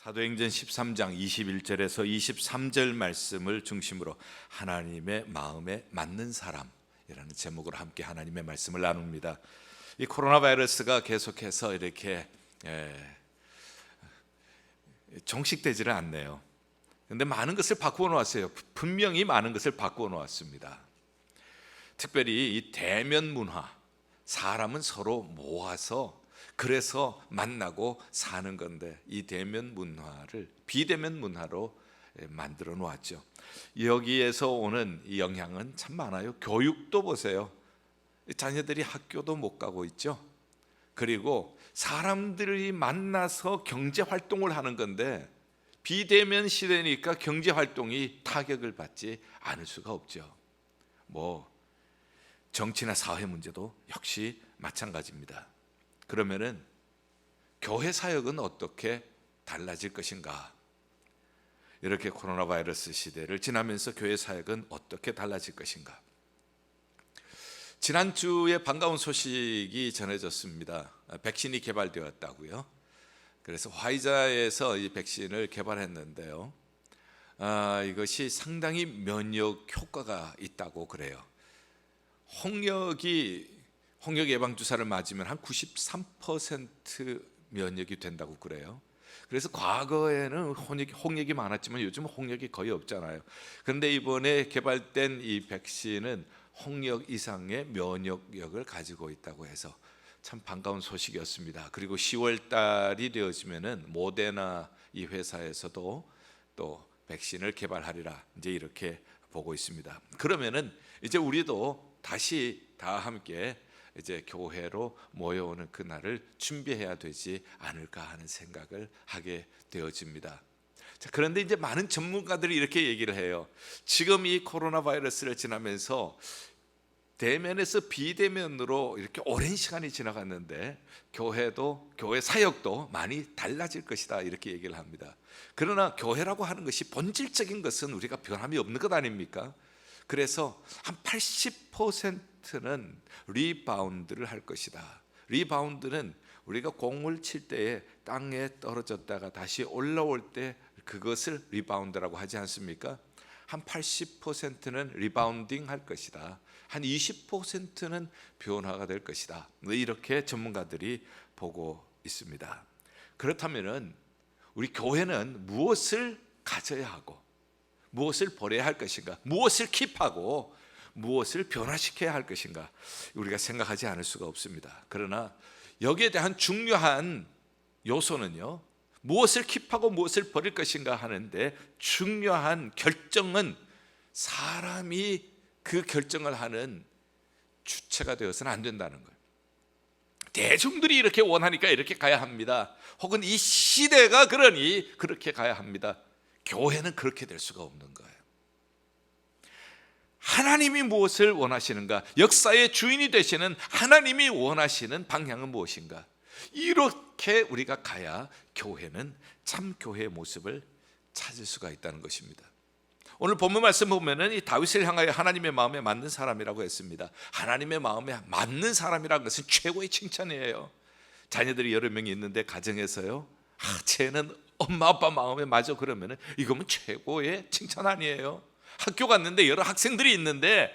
사도행전 13장 21절에서 23절 말씀을 중심으로 하나님의 마음에 맞는 사람이라는 제목으로 함께 하나님의 말씀을 나눕니다. 이 코로나 바이러스가 계속해서 이렇게 종식되지는 않네요. 그런데 많은 것을 바꾸어 놓았어요. 분명히 많은 것을 바꾸어 놓았습니다. 특별히 이 대면 문화, 사람은 서로 모아서 그래서 만나고 사는 건데 이 대면 문화를 비대면 문화로 만들어 놓았죠. 여기에서 오는 이 영향은 참 많아요. 교육도 보세요. 자녀들이 학교도 못 가고 있죠. 그리고 사람들이 만나서 경제 활동을 하는 건데 비대면 시대니까 경제 활동이 타격을 받지 않을 수가 없죠. 정치나 사회 문제도 역시 마찬가지입니다. 그러면은 교회 사역은 어떻게 달라질 것인가? 이렇게 코로나 바이러스 시대를 지나면서 교회 사역은 어떻게 달라질 것인가? 지난주에 반가운 소식이 전해졌습니다. 백신이 개발되었다고요. 그래서 화이자에서 이 백신을 개발했는데요. 이것이 상당히 면역 효과가 있다고 그래요. 홍역 예방 주사를 맞으면 한 93% 면역이 된다고 그래요. 그래서 과거에는 홍역이 많았지만 요즘은 홍역이 거의 없잖아요. 그런데 이번에 개발된 이 백신은 홍역 이상의 면역력을 가지고 있다고 해서 참 반가운 소식이었습니다. 그리고 10월 달이 되어지면은 모데나 이 회사에서도 또 백신을 개발하리라 이제 이렇게 보고 있습니다. 그러면은 이제 우리도 다시 다 함께 이제 교회로 모여오는 그날을 준비해야 되지 않을까 하는 생각을 하게 되어집니다. 자, 그런데 이제 많은 전문가들이 이렇게 얘기를 해요. 지금 이 코로나 바이러스를 지나면서 대면에서 비대면으로 이렇게 오랜 시간이 지나갔는데 교회 사역도 많이 달라질 것이다 이렇게 얘기를 합니다. 그러나 교회라고 하는 것이 본질적인 것은 우리가 변함이 없는 것 아닙니까? 그래서 한 80%는 리바운드를 할 것이다. 리바운드는 우리가 공을 칠 때에 땅에 떨어졌다가 다시 올라올 때 그것을 리바운드라고 하지 않습니까? 한 80%는 리바운딩 할 것이다. 한 20%는 변화가 될 것이다. 이렇게 전문가들이 보고 있습니다. 그렇다면은 우리 교회는 무엇을 가져야 하고 무엇을 버려야 할 것인가? 무엇을 킵하고 무엇을 변화시켜야 할 것인가? 우리가 생각하지 않을 수가 없습니다. 그러나 여기에 대한 중요한 요소는요, 무엇을 킵하고 무엇을 버릴 것인가 하는데 중요한 결정은 사람이 그 결정을 하는 주체가 되어서는 안 된다는 거예요. 대중들이 이렇게 원하니까 이렇게 가야 합니다. 혹은 이 시대가 그러니 그렇게 가야 합니다. 교회는 그렇게 될 수가 없는 거예요. 하나님이 무엇을 원하시는가? 역사의 주인이 되시는 하나님이 원하시는 방향은 무엇인가? 이렇게 우리가 가야 교회는 참 교회의 모습을 찾을 수가 있다는 것입니다. 오늘 본문 말씀 보면은 이 다윗을 향하여 하나님의 마음에 맞는 사람이라고 했습니다. 하나님의 마음에 맞는 사람이라는 것은 최고의 칭찬이에요. 자녀들이 여러 명이 있는데 가정에서요, 쟤는 엄마 아빠 마음에 맞아 그러면은 이거면 최고의 칭찬 아니에요. 학교 갔는데 여러 학생들이 있는데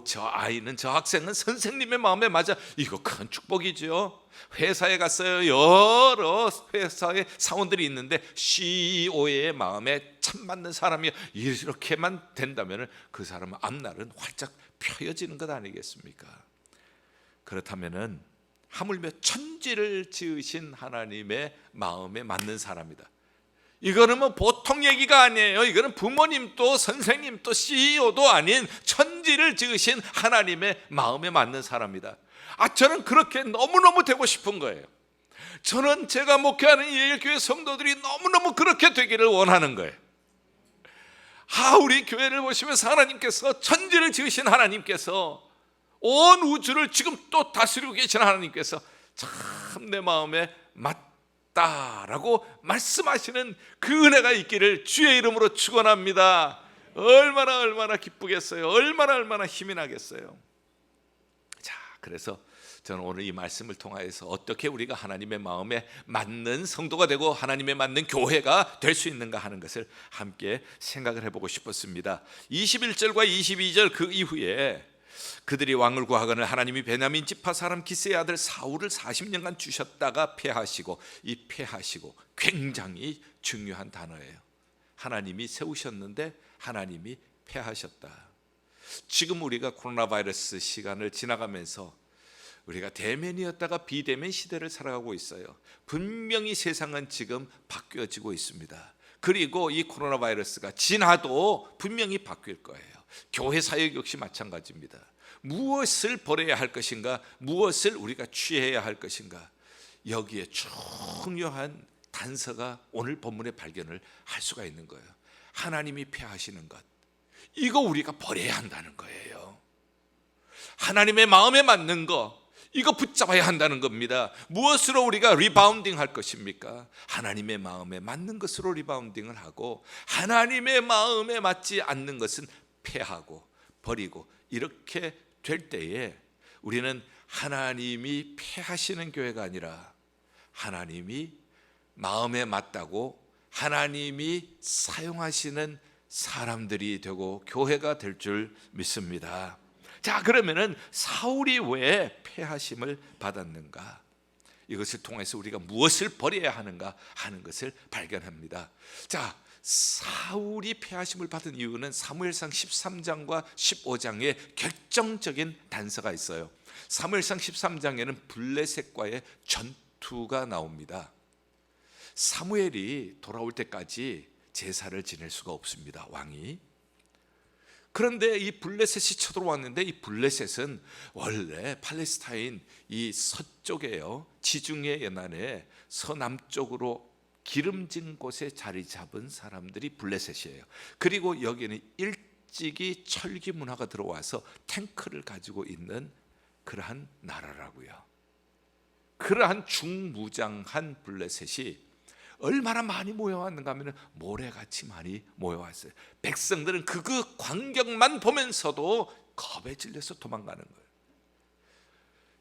저 아이는 저 학생은 선생님의 마음에 맞아, 이거 큰 축복이죠. 회사에 갔어요. 여러 회사의 사원들이 있는데 CEO의 마음에 참 맞는 사람이 이렇게만 된다면 그 사람은 앞날은 활짝 펴여지는 것 아니겠습니까? 그렇다면은 하물며 천지를 지으신 하나님의 마음에 맞는 사람이다. 이거는 보통 얘기가 아니에요. 이거는 부모님도 선생님도 CEO도 아닌 천지를 지으신 하나님의 마음에 맞는 사람이다. 저는 그렇게 너무너무 되고 싶은 거예요. 저는 제가 목회하는 예일교회 성도들이 너무너무 그렇게 되기를 원하는 거예요. 우리 교회를 보시면서 하나님께서 천지를 지으신 하나님께서 온 우주를 지금 또 다스리고 계신 하나님께서 참 내 마음에 맞다라고 말씀하시는 그 은혜가 있기를 주의 이름으로 축원합니다. 얼마나 기쁘겠어요. 얼마나 힘이 나겠어요. 자, 그래서 저는 오늘 이 말씀을 통하여서 어떻게 우리가 하나님의 마음에 맞는 성도가 되고 하나님에 맞는 교회가 될 수 있는가 하는 것을 함께 생각을 해보고 싶었습니다. 21절과 22절 그 이후에 그들이 왕을 구하거늘 하나님이 베냐민 지파 사람 기스의 아들 사울을 40년간 주셨다가 패하시고, 이 패하시고 굉장히 중요한 단어예요. 하나님이 세우셨는데 하나님이 패하셨다. 지금 우리가 코로나 바이러스 시간을 지나가면서 우리가 대면이었다가 비대면 시대를 살아가고 있어요. 분명히 세상은 지금 바뀌어지고 있습니다. 그리고 이 코로나 바이러스가 지나도 분명히 바뀔 거예요. 교회 사역 역시 마찬가지입니다. 무엇을 버려야 할 것인가, 무엇을 우리가 취해야 할 것인가, 여기에 중요한 단서가 오늘 본문의 발견을 할 수가 있는 거예요. 하나님이 패하시는 것, 이거 우리가 버려야 한다는 거예요. 하나님의 마음에 맞는 거, 이거 붙잡아야 한다는 겁니다. 무엇으로 우리가 리바운딩 할 것입니까? 하나님의 마음에 맞는 것으로 리바운딩을 하고, 하나님의 마음에 맞지 않는 것은 패하고 버리고, 이렇게 될 때에 우리는 하나님이 패하시는 교회가 아니라 하나님이 마음에 맞다고 하나님이 사용하시는 사람들이 되고 교회가 될 줄 믿습니다. 자, 그러면은 사울이 왜 패하심을 받았는가? 이것을 통해서 우리가 무엇을 버려야 하는가 하는 것을 발견합니다. 자, 사울이 패하심을 받은 이유는 사무엘상 13장과 15장에 결정적인 단서가 있어요. 사무엘상 13장에는 블레셋과의 전투가 나옵니다. 사무엘이 돌아올 때까지 제사를 지낼 수가 없습니다, 왕이. 그런데 이 블레셋이 쳐들어왔는데, 이 블레셋은 원래 팔레스타인 이 서쪽에요, 지중해 연안에 서남쪽으로 기름진 곳에 자리 잡은 사람들이 블레셋이에요. 그리고 여기는 일찍이 철기 문화가 들어와서 탱크를 가지고 있는 그러한 나라라고요. 그러한 중무장한 블레셋이 얼마나 많이 모여왔는가 하면 모래같이 많이 모여왔어요. 백성들은 그 광경만 보면서도 겁에 질려서 도망가는 거예요.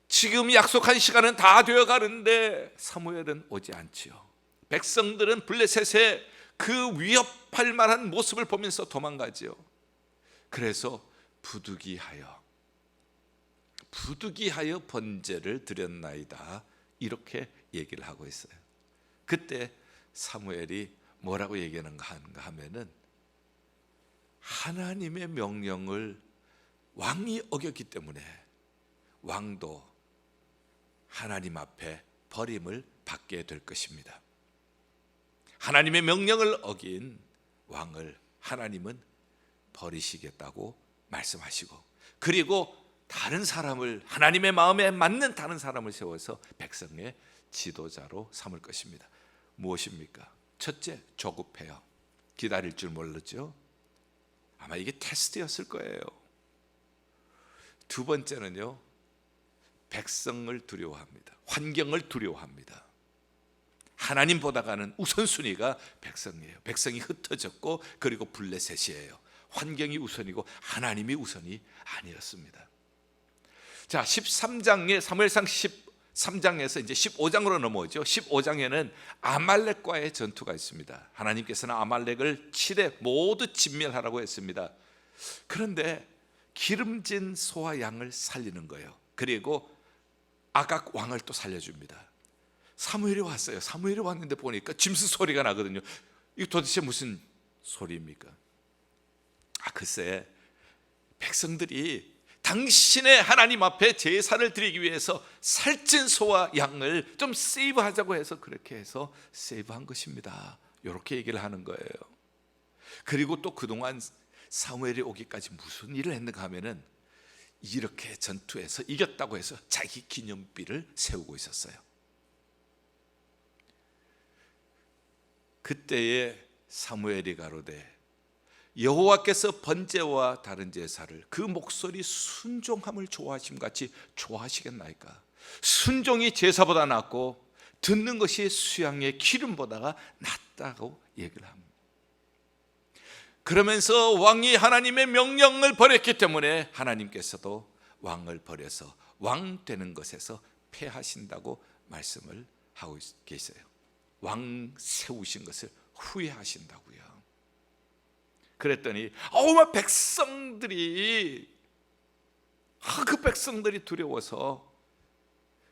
지금 약속한 시간은 다 되어가는데 사무엘은 오지 않지요. 백성들은 블레셋의 그 위협할 만한 모습을 보면서 도망가지요. 그래서 부득이하여 번제를 드렸나이다, 이렇게 얘기를 하고 있어요. 그때 사무엘이 뭐라고 얘기하는가 하면은, 하나님의 명령을 왕이 어겼기 때문에 왕도 하나님 앞에 버림을 받게 될 것입니다. 하나님의 명령을 어긴 왕을 하나님은 버리시겠다고 말씀하시고, 그리고 다른 사람을, 하나님의 마음에 맞는 다른 사람을 세워서 백성의 지도자로 삼을 것입니다. 무엇입니까? 첫째, 조급해요. 기다릴 줄 몰랐죠. 아마 이게 테스트였을 거예요. 두 번째는요, 백성을 두려워합니다. 환경을 두려워합니다. 하나님보다가는 우선순위가 백성이에요. 백성이 흩어졌고, 그리고 블레셋이에요. 환경이 우선이고 하나님이 우선이 아니었습니다. 자, 13장에 사무엘상 13장에서 이제 15장으로 넘어오죠. 15장에는 아말렉과의 전투가 있습니다. 하나님께서는 아말렉을 7대 모두 진멸하라고 했습니다. 그런데 기름진 소와 양을 살리는 거예요. 그리고 아각 왕을 또 살려줍니다. 사무엘이 왔어요. 사무엘이 왔는데 보니까 짐승 소리가 나거든요. 이거 도대체 무슨 소리입니까? 글쎄, 백성들이 당신의 하나님 앞에 제사를 드리기 위해서 살찐 소와 양을 좀 세이브하자고 해서 그렇게 해서 세이브한 것입니다, 이렇게 얘기를 하는 거예요. 그리고 또 그동안 사무엘이 오기까지 무슨 일을 했는가 하면은, 이렇게 전투에서 이겼다고 해서 자기 기념비를 세우고 있었어요. 그때에 사무엘이 가로되, 여호와께서 번제와 다른 제사를 그 목소리 순종함을 좋아하심 같이 좋아하시겠나이까? 순종이 제사보다 낫고 듣는 것이 수양의 기름보다가 낫다고 얘기를 합니다. 그러면서 왕이 하나님의 명령을 버렸기 때문에 하나님께서도 왕을 버려서 왕 되는 것에서 패하신다고 말씀을 하고 계세요. 왕 세우신 것을 후회하신다고요. 그랬더니 막 백성들이 그 백성들이 두려워서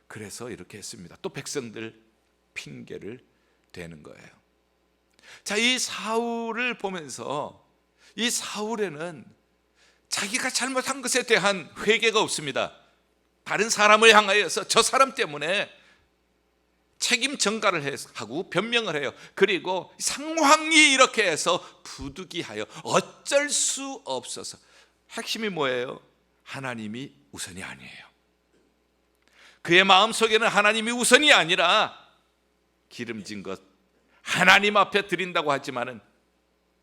그래서 이렇게 했습니다. 또 백성들 핑계를 대는 거예요. 자, 이 사울을 보면서 이 사울에는 자기가 잘못한 것에 대한 회개가 없습니다. 다른 사람을 향하여서 저 사람 때문에 책임 전가를 하고 변명을 해요. 그리고 상황이 이렇게 해서 부득이하여 어쩔 수 없어서, 핵심이 뭐예요? 하나님이 우선이 아니에요. 그의 마음속에는 하나님이 우선이 아니라 기름진 것 하나님 앞에 드린다고 하지만은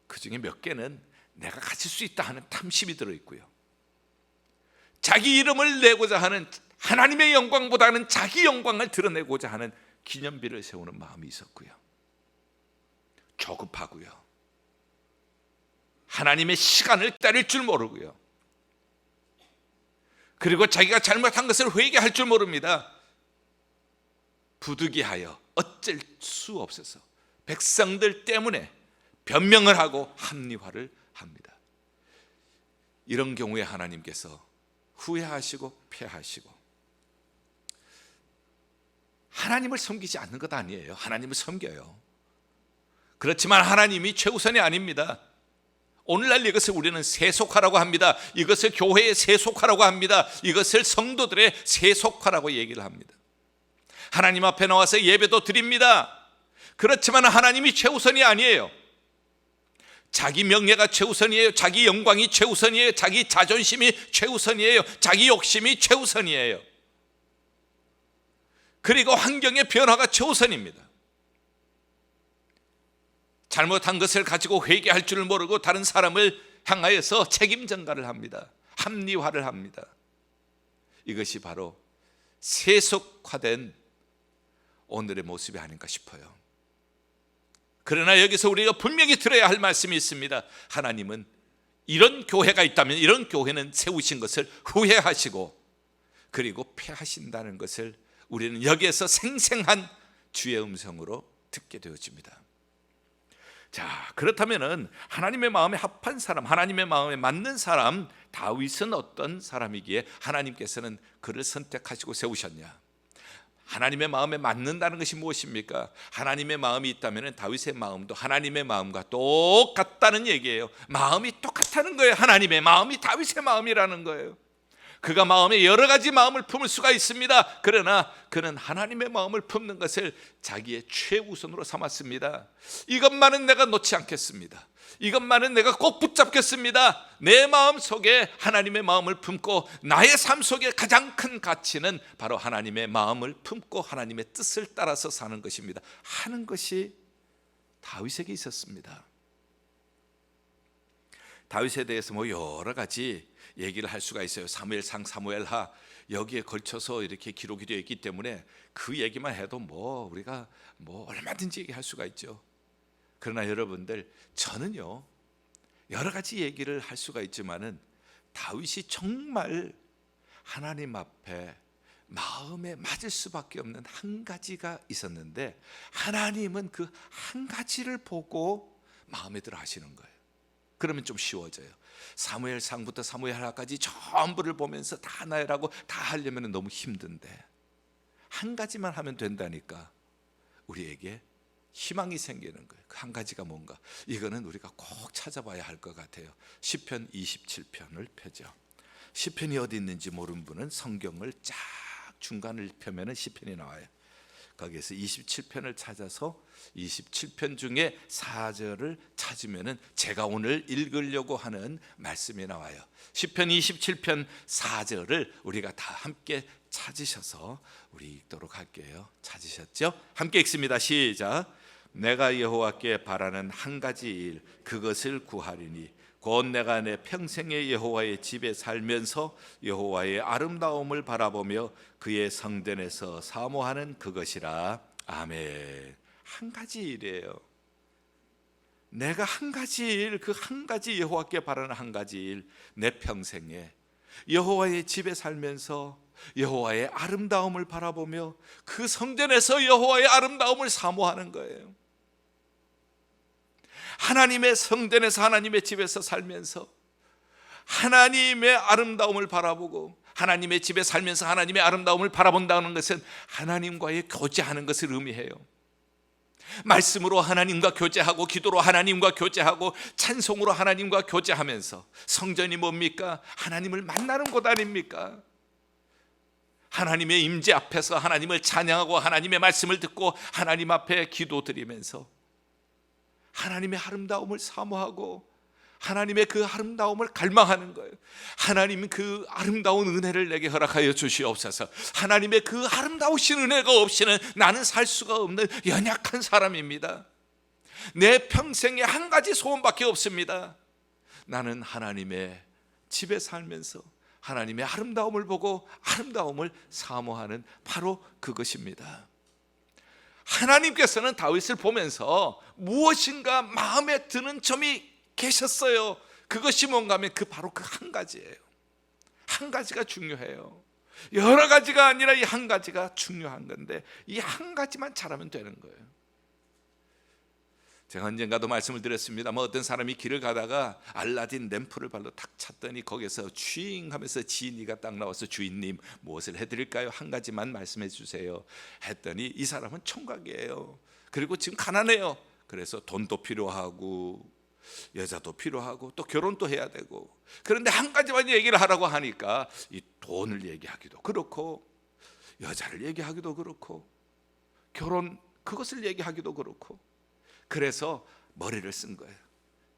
그 중에 몇 개는 내가 가질 수 있다 하는 탐심이 들어있고요, 자기 이름을 내고자 하는, 하나님의 영광보다는 자기 영광을 드러내고자 하는 기념비를 세우는 마음이 있었고요, 조급하고요, 하나님의 시간을 기다릴 줄 모르고요, 그리고 자기가 잘못한 것을 회개할 줄 모릅니다. 부득이하여 어쩔 수 없어서 백성들 때문에 변명을 하고 합리화를 합니다. 이런 경우에 하나님께서 후회하시고 패하시고, 하나님을 섬기지 않는 것 아니에요. 하나님을 섬겨요. 그렇지만 하나님이 최우선이 아닙니다. 오늘날 이것을 우리는 세속화라고 합니다. 이것을 교회의 세속화라고 합니다. 이것을 성도들의 세속화라고 얘기를 합니다. 하나님 앞에 나와서 예배도 드립니다. 그렇지만 하나님이 최우선이 아니에요. 자기 명예가 최우선이에요. 자기 영광이 최우선이에요. 자기 자존심이 최우선이에요. 자기 욕심이 최우선이에요. 그리고 환경의 변화가 최우선입니다. 잘못한 것을 가지고 회개할 줄 모르고 다른 사람을 향하여서 책임 전가를 합니다. 합리화를 합니다. 이것이 바로 세속화된 오늘의 모습이 아닌가 싶어요. 그러나 여기서 우리가 분명히 들어야 할 말씀이 있습니다. 하나님은 이런 교회가 있다면 이런 교회는 세우신 것을 후회하시고 그리고 패하신다는 것을 우리는 여기에서 생생한 주의 음성으로 듣게 되어집니다. 자, 그렇다면은 하나님의 마음에 합한 사람, 하나님의 마음에 맞는 사람, 다윗은 어떤 사람이기에 하나님께서는 그를 선택하시고 세우셨냐? 하나님의 마음에 맞는다는 것이 무엇입니까? 하나님의 마음이 있다면 다윗의 마음도 하나님의 마음과 똑같다는 얘기예요. 마음이 똑같다는 거예요. 하나님의 마음이 다윗의 마음이라는 거예요. 그가 마음에 여러 가지 마음을 품을 수가 있습니다. 그러나 그는 하나님의 마음을 품는 것을 자기의 최우선으로 삼았습니다. 이것만은 내가 놓지 않겠습니다. 이것만은 내가 꼭 붙잡겠습니다. 내 마음 속에 하나님의 마음을 품고 나의 삶 속에 가장 큰 가치는 바로 하나님의 마음을 품고 하나님의 뜻을 따라서 사는 것입니다 하는 것이 다윗에게 있었습니다. 다윗에 대해서 여러 가지 얘기를 할 수가 있어요. 사무엘상, 사무엘하 여기에 걸쳐서 이렇게 기록이 되어 있기 때문에 그 얘기만 해도 우리가 얼마든지 얘기할 수가 있죠. 그러나 여러분들, 저는요 여러 가지 얘기를 할 수가 있지만은 다윗이 정말 하나님 앞에 마음에 맞을 수밖에 없는 한 가지가 있었는데 하나님은 그 한 가지를 보고 마음에 들어 하시는 거예요. 그러면 좀 쉬워져요. 사무엘상부터 사무엘하까지 전부를 보면서 다 나열하고 다 하려면 너무 힘든데 한 가지만 하면 된다니까 우리에게 희망이 생기는 거예요. 그 한 가지가 뭔가, 이거는 우리가 꼭 찾아봐야 할 것 같아요. 시편 27편을 펴죠. 시편이 어디 있는지 모르는 분은 성경을 쫙 중간을 펴면 시편이 나와요. 거기에서 27편을 찾아서 27편 중에 4절을 찾으면 제가 오늘 읽으려고 하는 말씀이 나와요. 시편 27편 4절을 우리가 다 함께 찾으셔서 우리 읽도록 할게요. 찾으셨죠? 함께 읽습니다. 시작. 내가 여호와께 바라는 한 가지 일, 그것을 구하리니 곧 내가 내 평생의 여호와의 집에 살면서 여호와의 아름다움을 바라보며 그의 성전에서 사모하는 그것이라. 아멘. 한 가지 일이에요. 내가 한 가지 일, 그 한 가지 여호와께 바라는 한 가지 일, 내 평생에 여호와의 집에 살면서 여호와의 아름다움을 바라보며 그 성전에서 여호와의 아름다움을 사모하는 거예요. 하나님의 성전에서, 하나님의 집에서 살면서 하나님의 아름다움을 바라보고, 하나님의 집에 살면서 하나님의 아름다움을 바라본다는 것은 하나님과의 교제하는 것을 의미해요. 말씀으로 하나님과 교제하고, 기도로 하나님과 교제하고, 찬송으로 하나님과 교제하면서, 성전이 뭡니까? 하나님을 만나는 곳 아닙니까? 하나님의 임재 앞에서 하나님을 찬양하고 하나님의 말씀을 듣고 하나님 앞에 기도드리면서 하나님의 아름다움을 사모하고 하나님의 그 아름다움을 갈망하는 거예요. 하나님 그 아름다운 은혜를 내게 허락하여 주시옵소서. 하나님의 그 아름다우신 은혜가 없이는 나는 살 수가 없는 연약한 사람입니다. 내 평생에 한 가지 소원밖에 없습니다. 나는 하나님의 집에 살면서 하나님의 아름다움을 보고 아름다움을 사모하는 바로 그것입니다. 하나님께서는 다윗을 보면서 무엇인가 마음에 드는 점이 계셨어요. 그것이 뭔가 하면 바로 그 한 가지예요. 한 가지가 중요해요. 여러 가지가 아니라 이 한 가지가 중요한 건데, 이 한 가지만 잘하면 되는 거예요. 제가 언젠가도 말씀을 드렸습니다. 어떤 사람이 길을 가다가 알라딘 램프를 발로 탁 찼더니 거기서 쥐잉 하면서 지니가 딱 나와서, 주인님 무엇을 해드릴까요? 한 가지만 말씀해 주세요 했더니 이 사람은 총각이에요. 그리고 지금 가난해요. 그래서 돈도 필요하고 여자도 필요하고 또 결혼도 해야 되고, 그런데 한 가지만 얘기를 하라고 하니까 이 돈을 얘기하기도 그렇고, 여자를 얘기하기도 그렇고, 결혼 그것을 얘기하기도 그렇고, 그래서 머리를 쓴 거예요.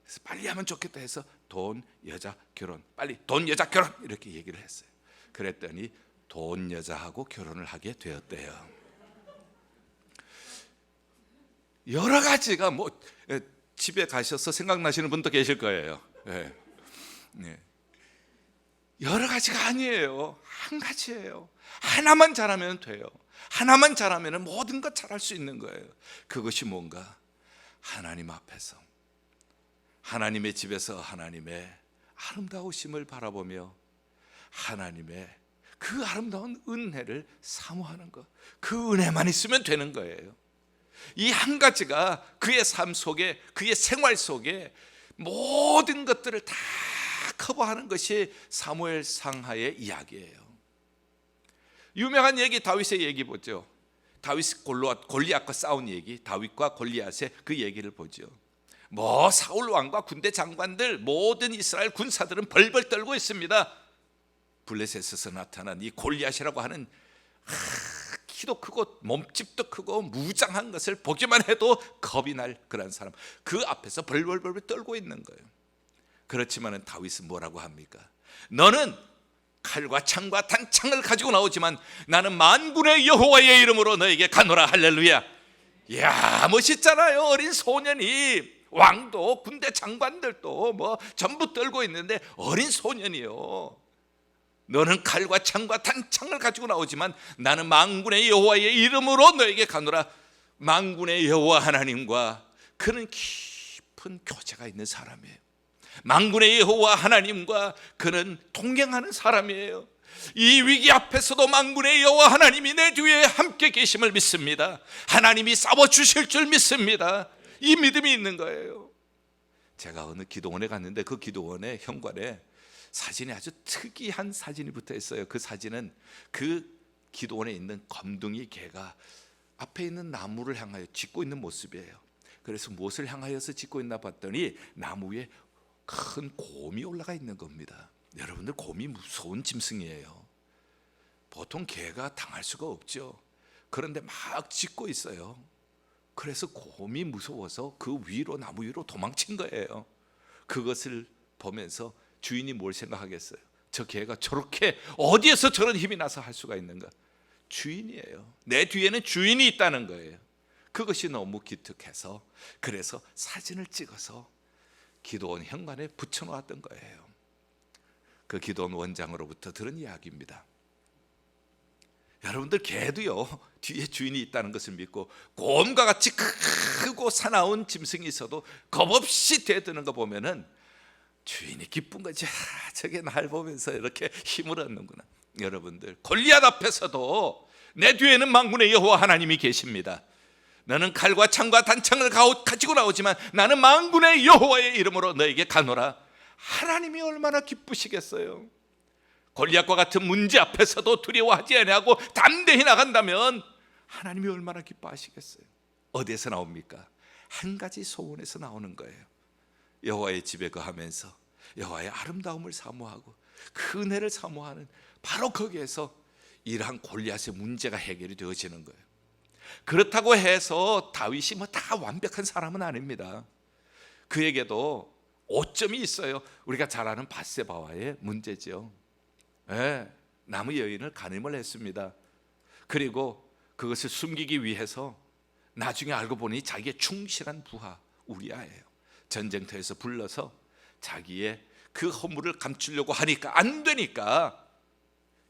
그래서 빨리 하면 좋겠다 해서 돈, 여자, 결혼, 빨리 돈, 여자, 결혼 이렇게 얘기를 했어요. 그랬더니 돈, 여자하고 결혼을 하게 되었대요. 여러 가지가 집에 가셔서 생각나시는 분도 계실 거예요. 네. 네. 여러 가지가 아니에요. 한 가지예요. 하나만 잘하면 돼요. 하나만 잘하면 모든 것 잘할 수 있는 거예요. 그것이 뭔가? 하나님 앞에서, 하나님의 집에서 하나님의 아름다우심을 바라보며 하나님의 그 아름다운 은혜를 사모하는 것, 그 은혜만 있으면 되는 거예요. 이 한 가지가 그의 삶 속에, 그의 생활 속에 모든 것들을 다 커버하는 것이 사무엘 상하의 이야기예요. 유명한 얘기, 다윗의 얘기 보죠. 다윗 골리앗과 싸운 얘기, 다윗과 골리앗의 그 얘기를 보죠. 사울 왕과 군대 장관들, 모든 이스라엘 군사들은 벌벌 떨고 있습니다. 블레셋에서 나타난 이 골리앗이라고 하는 키도 크고 몸집도 크고 무장한 것을 보기만 해도 겁이 날 그런 사람, 그 앞에서 벌벌벌 떨고 있는 거예요. 그렇지만 다윗은 뭐라고 합니까? 너는 칼과 창과 단창을 가지고 나오지만 나는 만군의 여호와의 이름으로 너에게 가노라. 할렐루야. 이야, 멋있잖아요. 어린 소년이, 왕도 군대 장관들도 전부 떨고 있는데 어린 소년이요, 너는 칼과 창과 단창을 가지고 나오지만 나는 만군의 여호와의 이름으로 너에게 가노라. 만군의 여호와 하나님과 그는 깊은 교제가 있는 사람이에요. 만군의 여호와 하나님과 그는 동행하는 사람이에요. 이 위기 앞에서도 만군의 여호와 하나님이 내 뒤에 함께 계심을 믿습니다. 하나님이 싸워주실 줄 믿습니다. 이 믿음이 있는 거예요. 제가 어느 기도원에 갔는데 그 기도원의 현관에 사진이 아주 특이한 사진이 붙어 있어요. 그 사진은 그 기도원에 있는 검둥이 개가 앞에 있는 나무를 향하여 짖고 있는 모습이에요. 그래서 무엇을 향하여서 짖고 있나 봤더니 나무 위에 큰 곰이 올라가 있는 겁니다. 여러분들, 곰이 무서운 짐승이에요. 보통 개가 당할 수가 없죠. 그런데 막 짖고 있어요. 그래서 곰이 무서워서 그 위로, 나무 위로 도망친 거예요. 그것을 보면서 주인이 뭘 생각하겠어요? 저 개가 저렇게 어디에서 저런 힘이 나서 할 수가 있는가? 주인이에요. 내 뒤에는 주인이 있다는 거예요. 그것이 너무 기특해서 그래서 사진을 찍어서 기도원 현관에 붙여놓았던 거예요. 그 기도원 원장으로부터 들은 이야기입니다. 여러분들, 개도요 뒤에 주인이 있다는 것을 믿고 곰과 같이 크고 사나운 짐승이 있어도 겁없이 대드는 거 보면은 주인이 기쁜 거지. 저게 날 보면서 이렇게 힘을 얻는구나. 여러분들, 골리앗 앞에서도 내 뒤에는 만군의 여호와 하나님이 계십니다. 너는 칼과 창과 단창을 가지고 나오지만 나는 만군의 여호와의 이름으로 너에게 가노라. 하나님이 얼마나 기쁘시겠어요. 골리앗과 같은 문제 앞에서도 두려워하지 아니하고 담대히 나간다면 하나님이 얼마나 기뻐하시겠어요. 어디에서 나옵니까? 한 가지 소원에서 나오는 거예요. 여호와의 집에 거하면서 여호와의 아름다움을 사모하고 그 은혜를 사모하는, 바로 거기에서 이러한 골리앗의 문제가 해결이 되어지는 거예요. 그렇다고 해서 다윗이 뭐 다 완벽한 사람은 아닙니다. 그에게도 오점이 있어요. 우리가 잘 아는 밧세바와의 문제죠. 남의 여인을 간음을 했습니다. 그리고 그것을 숨기기 위해서 나중에 알고 보니 자기의 충실한 부하 우리아예요. 전쟁터에서 불러서 자기의 그 허물을 감추려고 하니까 안 되니까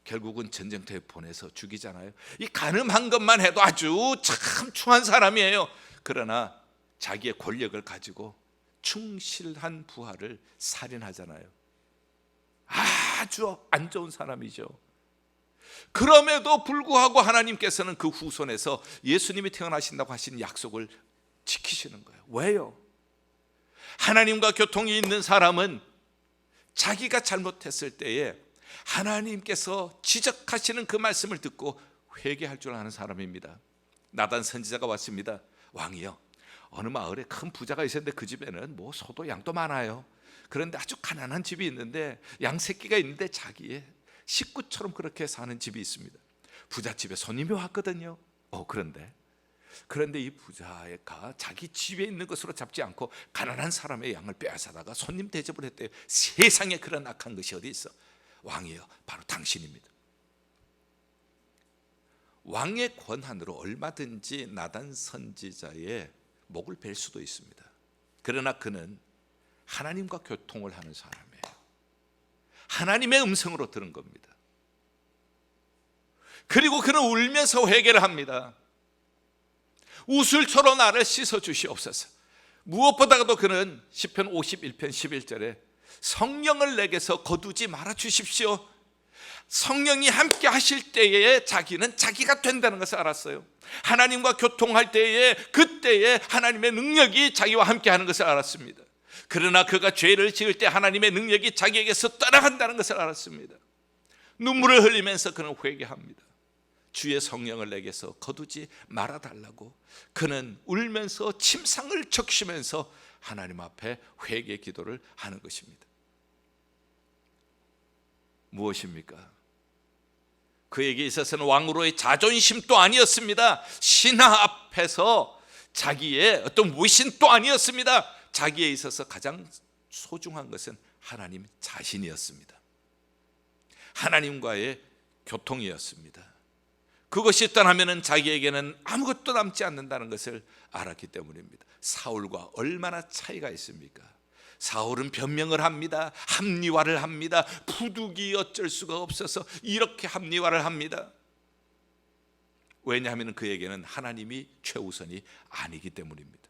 결국은 전쟁터에 보내서 죽이잖아요. 이 간음한 것만 해도 아주 참 추한 사람이에요. 그러나 자기의 권력을 가지고 충실한 부하를 살인하잖아요. 아주 안 좋은 사람이죠. 그럼에도 불구하고 하나님께서는 그 후손에서 예수님이 태어나신다고 하신 약속을 지키시는 거예요. 왜요? 하나님과 교통이 있는 사람은 자기가 잘못했을 때에 하나님께서 지적하시는 그 말씀을 듣고 회개할 줄 아는 사람입니다. 나단 선지자가 왔습니다. 왕이요, 어느 마을에 큰 부자가 있었는데 그 집에는 뭐 소도 양도 많아요. 그런데 아주 가난한 집이 있는데 양 새끼가 있는데 자기의 식구처럼 그렇게 사는 집이 있습니다. 부잣집에 손님이 왔거든요. 그런데 이 부자가 자기 집에 있는 것으로 잡지 않고 가난한 사람의 양을 빼앗아다가 손님 대접을 했대요. 세상에 그런 악한 것이 어디 있어? 왕이요, 바로 당신입니다. 왕의 권한으로 얼마든지 나단 선지자의 목을 벨 수도 있습니다. 그러나 그는 하나님과 교통을 하는 사람이에요. 하나님의 음성으로 들은 겁니다. 그리고 그는 울면서 회개를 합니다. 우슬초로 나를 씻어 주시옵소서. 무엇보다도 그는 시편 51편 11절에 성령을 내게서 거두지 말아 주십시오. 성령이 함께 하실 때에 자기는 자기가 된다는 것을 알았어요. 하나님과 교통할 때에, 그때에 하나님의 능력이 자기와 함께 하는 것을 알았습니다. 그러나 그가 죄를 지을 때 하나님의 능력이 자기에게서 떠나간다는 것을 알았습니다. 눈물을 흘리면서 그는 회개합니다. 주의 성령을 내게서 거두지 말아달라고 그는 울면서 침상을 적시면서 하나님 앞에 회개 기도를 하는 것입니다. 무엇입니까? 그에게 있어서는 왕으로의 자존심도 아니었습니다. 신하 앞에서 자기의 어떤 무신도 아니었습니다. 자기에 있어서 가장 소중한 것은 하나님 자신이었습니다. 하나님과의 교통이었습니다. 그것이 떠나면 자기에게는 아무것도 남지 않는다는 것을 알았기 때문입니다. 사울과 얼마나 차이가 있습니까? 사울은 변명을 합니다. 합리화를 합니다. 부득이 어쩔 수가 없어서 이렇게 합리화를 합니다. 왜냐하면 그에게는 하나님이 최우선이 아니기 때문입니다.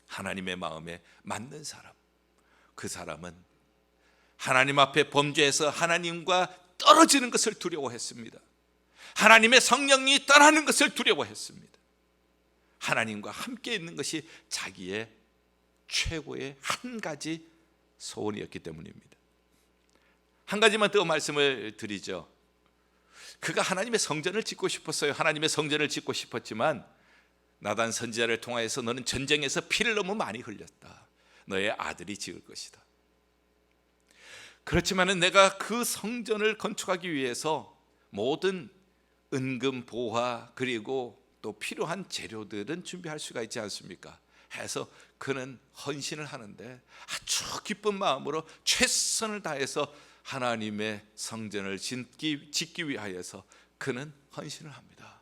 하나님의 마음에 맞는 사람, 그 사람은 하나님 앞에 범죄해서 하나님과 떨어지는 것을 두려워했습니다. 하나님의 성령이 떠나는 것을 두려워했습니다. 하나님과 함께 있는 것이 자기의 최고의 한 가지 소원이었기 때문입니다. 한 가지만 더 말씀을 드리죠. 그가 하나님의 성전을 짓고 싶었어요. 하나님의 성전을 짓고 싶었지만 나단 선지자를 통하여서 너는 전쟁에서 피를 너무 많이 흘렸다. 너의 아들이 지을 것이다. 그렇지만 내가 그 성전을 건축하기 위해서 모든 은금, 보화 그리고 또 필요한 재료들은 준비할 수가 있지 않습니까? 해서 그는 헌신을 하는데 아주 기쁜 마음으로 최선을 다해서 하나님의 성전을 짓기 위하여서 그는 헌신을 합니다.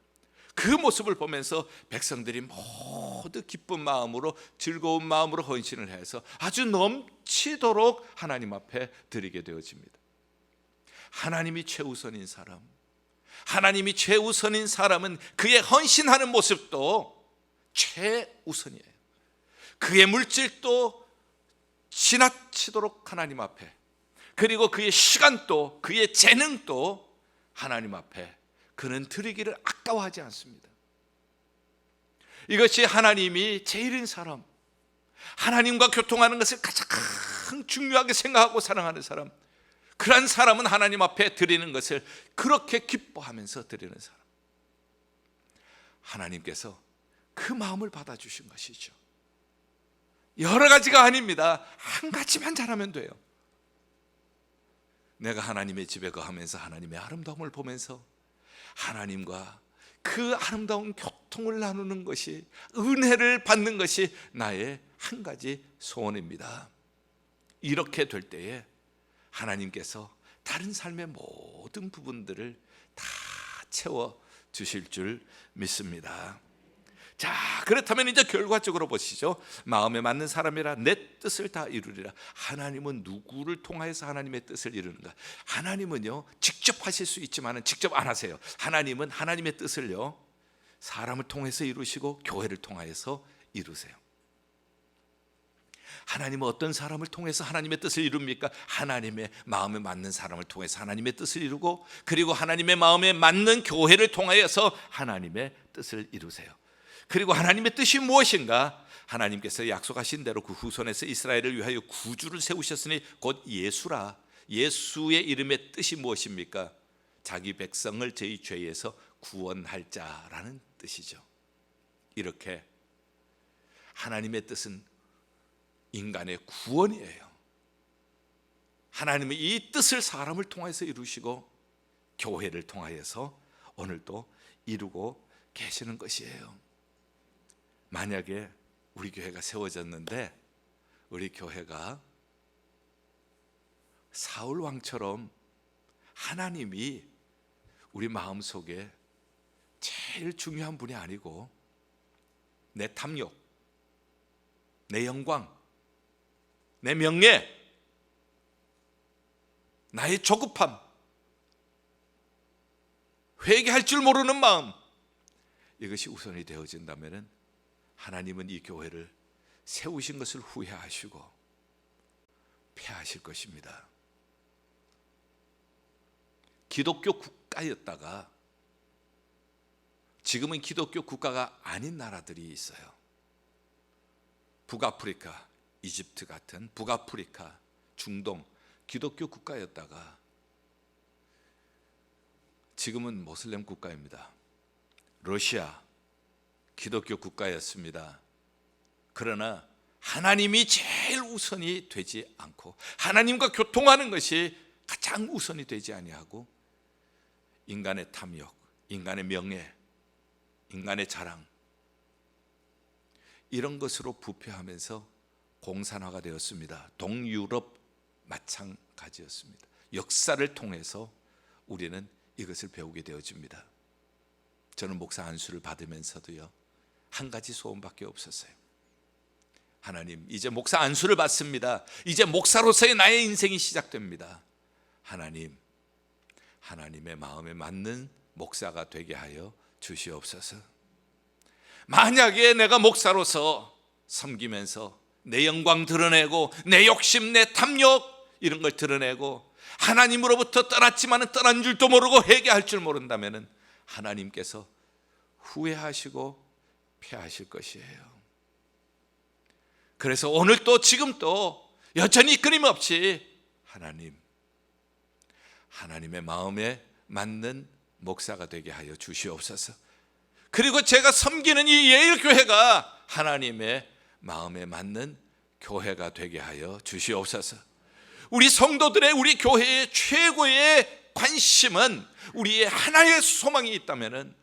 그 모습을 보면서 백성들이 모두 기쁜 마음으로 즐거운 마음으로 헌신을 해서 아주 넘치도록 하나님 앞에 드리게 되어집니다. 하나님이 최우선인 사람, 하나님이 최우선인 사람은 그의 헌신하는 모습도 최우선이에요. 그의 물질도 지나치도록 하나님 앞에, 그리고 그의 시간도 그의 재능도 하나님 앞에 그는 드리기를 아까워하지 않습니다. 이것이 하나님이 제일인 사람, 하나님과 교통하는 것을 가장 중요하게 생각하고 사랑하는 사람, 그러한 사람은 하나님 앞에 드리는 것을 그렇게 기뻐하면서 드리는 사람, 하나님께서 그 마음을 받아주신 것이죠. 여러 가지가 아닙니다. 한 가지만 잘하면 돼요. 내가 하나님의 집에 거하면서 하나님의 아름다움을 보면서 하나님과 그 아름다운 교통을 나누는 것이, 은혜를 받는 것이 나의 한 가지 소원입니다. 이렇게 될 때에 하나님께서 다른 삶의 모든 부분들을 다 채워 주실 줄 믿습니다. 자, 그렇다면 이제 결과적으로 보시죠. 마음에 맞는 사람이라 내 뜻을 다 이루리라. 하나님은 누구를 통하여서 하나님의 뜻을 이루는가? 하나님은요, 직접 하실 수 있지만 직접 안 하세요. 하나님은 하나님의 뜻을요, 사람을 통해서 이루시고 교회를 통하여서 이루세요. 하나님은 어떤 사람을 통해서 하나님의 뜻을 이룹니까? 하나님의 마음에 맞는 사람을 통해서 하나님의 뜻을 이루고, 그리고 하나님의 마음에 맞는 교회를 통하여서 하나님의 뜻을 이루세요. 그리고 하나님의 뜻이 무엇인가? 하나님께서 약속하신 대로 그 후손에서 이스라엘을 위하여 구주를 세우셨으니 곧 예수라. 예수의 이름의 뜻이 무엇입니까? 자기 백성을 저희 죄에서 구원할 자라는 뜻이죠. 이렇게 하나님의 뜻은 인간의 구원이에요. 하나님은 이 뜻을 사람을 통해서 이루시고 교회를 통하여서 오늘도 이루고 계시는 것이에요. 만약에 우리 교회가 세워졌는데 우리 교회가 사울 왕처럼 하나님이 우리 마음속에 제일 중요한 분이 아니고 내 탐욕, 내 영광, 내 명예, 나의 조급함, 회개할 줄 모르는 마음, 이것이 우선이 되어진다면 하나님은 이 교회를 세우신 것을 후회하시고 폐하실 것입니다. 기독교 국가였다가 지금은 기독교 국가가 아닌 나라들이 있어요. 북아프리카, 이집트 같은 북아프리카, 중동 기독교 국가였다가 지금은 모슬렘 국가입니다. 러시아 기독교 국가였습니다. 그러나 하나님이 제일 우선이 되지 않고 하나님과 교통하는 것이 가장 우선이 되지 아니하고 인간의 탐욕, 인간의 명예, 인간의 자랑, 이런 것으로 부패하면서 공산화가 되었습니다. 동유럽 마찬가지였습니다. 역사를 통해서 우리는 이것을 배우게 되어집니다. 저는 목사 안수를 받으면서도요, 한 가지 소원밖에 없었어요. 하나님, 이제 목사 안수를 받습니다. 이제 목사로서의 나의 인생이 시작됩니다. 하나님, 하나님의 마음에 맞는 목사가 되게 하여 주시옵소서. 만약에 내가 목사로서 섬기면서 내 영광 드러내고 내 욕심, 내 탐욕 이런 걸 드러내고 하나님으로부터 떠났지만 떠난 줄도 모르고 회개할 줄 모른다면 하나님께서 후회하시고 폐하실 것이에요. 그래서 오늘 또 지금 또 여전히 끊임없이 하나님의 마음에 맞는 목사가 되게 하여 주시옵소서. 그리고 제가 섬기는 이 예일교회가 하나님의 마음에 맞는 교회가 되게 하여 주시옵소서. 우리 성도들의, 우리 교회의 최고의 관심은, 우리의 하나의 소망이 있다면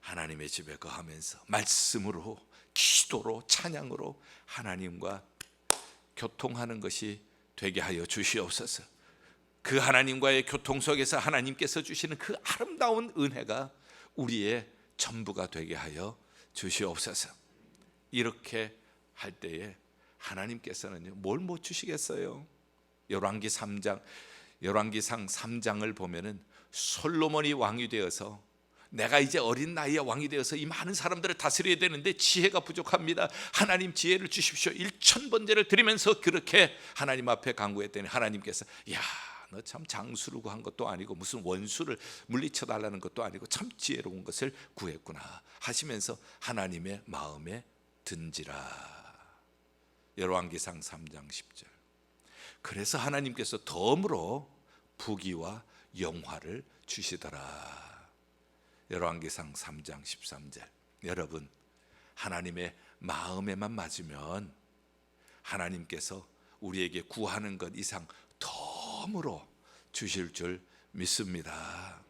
하나님의 집에 거하면서 말씀으로, 기도로, 찬양으로 하나님과 교통하는 것이 되게 하여 주시옵소서. 그 하나님과의 교통 속에서 하나님께서 주시는 그 아름다운 은혜가 우리의 전부가 되게 하여 주시옵소서. 이렇게 할 때에 하나님께서는요, 뭘 못 주시겠어요? 열왕기상 3장을 보면은 솔로몬이 왕이 되어서 내가 이제 어린 나이에 왕이 되어서 이 많은 사람들을 다스려야 되는데 지혜가 부족합니다. 하나님 지혜를 주십시오. 1000번제를 드리면서 그렇게 하나님 앞에 간구했더니 하나님께서 야, 너 참 장수를 구한 것도 아니고 무슨 원수를 물리쳐 달라는 것도 아니고 참 지혜로운 것을 구했구나 하시면서 하나님의 마음에 든지라. 열왕기상 3장 10절. 그래서 하나님께서 덤으로 부귀와 영화를 주시더라. 열왕기상 3장 13절. 여러분, 하나님의 마음에만 맞으면 하나님께서 우리에게 구하는 것 이상 덤으로 주실 줄 믿습니다.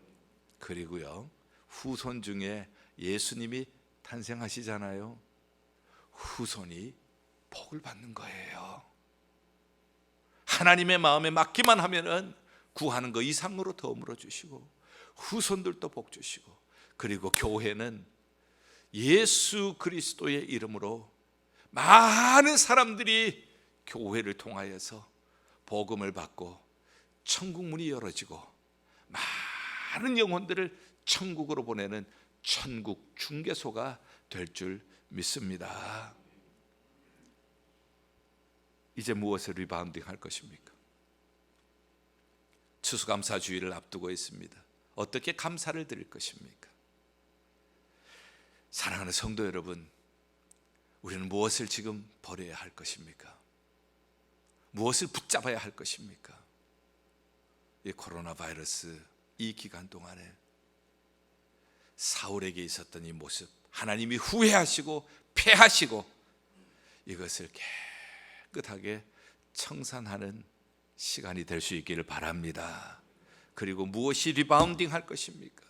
그리고요, 후손 중에 예수님이 탄생하시잖아요. 후손이 복을 받는 거예요. 하나님의 마음에 맞기만 하면은 구하는 거 이상으로 덤으로 주시고 후손들도 복 주시고, 그리고 교회는 예수 그리스도의 이름으로 많은 사람들이 교회를 통하여서 복음을 받고 천국 문이 열어지고 많은 영혼들을 천국으로 보내는 천국 중개소가 될 줄 믿습니다. 이제 무엇을 리바운딩 할 것입니까? 추수감사주의를 앞두고 있습니다. 어떻게 감사를 드릴 것입니까? 사랑하는 성도 여러분, 우리는 무엇을 지금 버려야 할 것입니까? 무엇을 붙잡아야 할 것입니까? 이 코로나 바이러스 이 기간 동안에 사울에게 있었던 이 모습, 하나님이 후회하시고 패하시고 이것을 깨끗하게 청산하는 시간이 될 수 있기를 바랍니다. 그리고 무엇이 리바운딩 할 것입니까?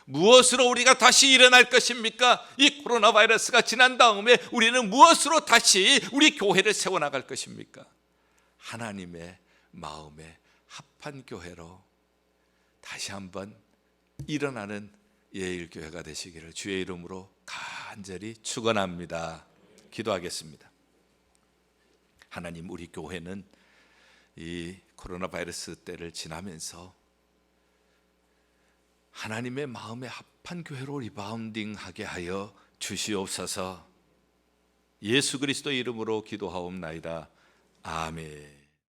무엇으로 우리가 다시 일어날 것입니까? 이 코로나 바이러스가 지난 다음에 우리는 무엇으로 다시 우리 교회를 세워나갈 것입니까? 하나님의 마음에 합한 교회로 다시 한번 일어나는 예일교회가 되시기를 주의 이름으로 간절히 축원합니다. 기도하겠습니다. 하나님, 우리 교회는 이 코로나 바이러스 때를 지나면서 하나님의 마음에 합한 교회로 리바운딩하게 하여 주시옵소서. 예수 그리스도 이름으로 기도하옵나이다. 아멘.